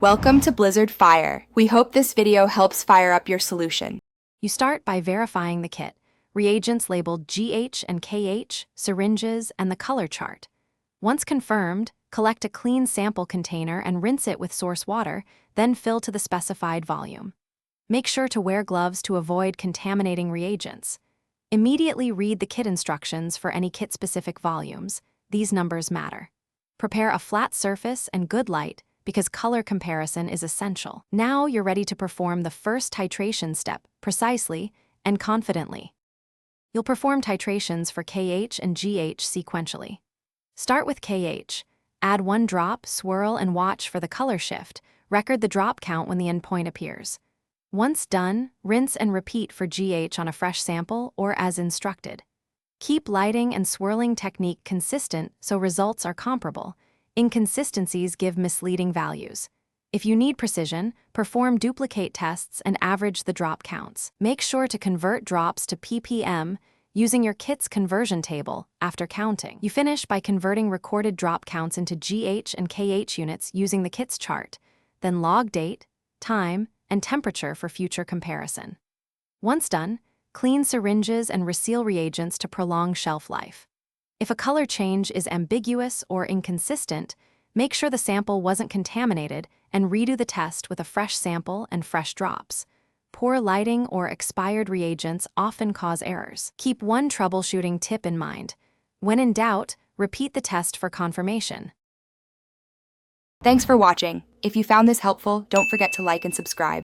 Welcome to Blizzard Fire. We hope this video helps fire up your solution. You start by verifying the kit, reagents labeled GH and KH, syringes, and the color chart. Once confirmed, collect a clean sample container and rinse it with source water, then fill to the specified volume. Make sure to wear gloves to avoid contaminating reagents. Immediately read the kit instructions for any kit-specific volumes. These numbers matter. Prepare a flat surface and good light, because color comparison is essential. Now you're ready to perform the first titration step precisely and confidently. You'll perform titrations for KH and GH sequentially. Start with KH. Add 1 drop, swirl, and watch for the color shift. Record the drop count when the endpoint appears. Once done, rinse and repeat for GH on a fresh sample or as instructed. Keep lighting and swirling technique consistent so results are comparable. Inconsistencies give misleading values. If you need precision, perform duplicate tests and average the drop counts. Make sure to convert drops to ppm using your kit's conversion table after counting. You finish by converting recorded drop counts into GH and KH units using the kit's chart, then log date, time, and temperature for future comparison. Once done, clean syringes and reseal reagents to prolong shelf life. If a color change is ambiguous or inconsistent, make sure the sample wasn't contaminated and redo the test with a fresh sample and fresh drops. Poor lighting or expired reagents often cause errors. Keep one troubleshooting tip in mind. When in doubt, repeat the test for confirmation. Thanks for watching. If you found this helpful, don't forget to like and subscribe.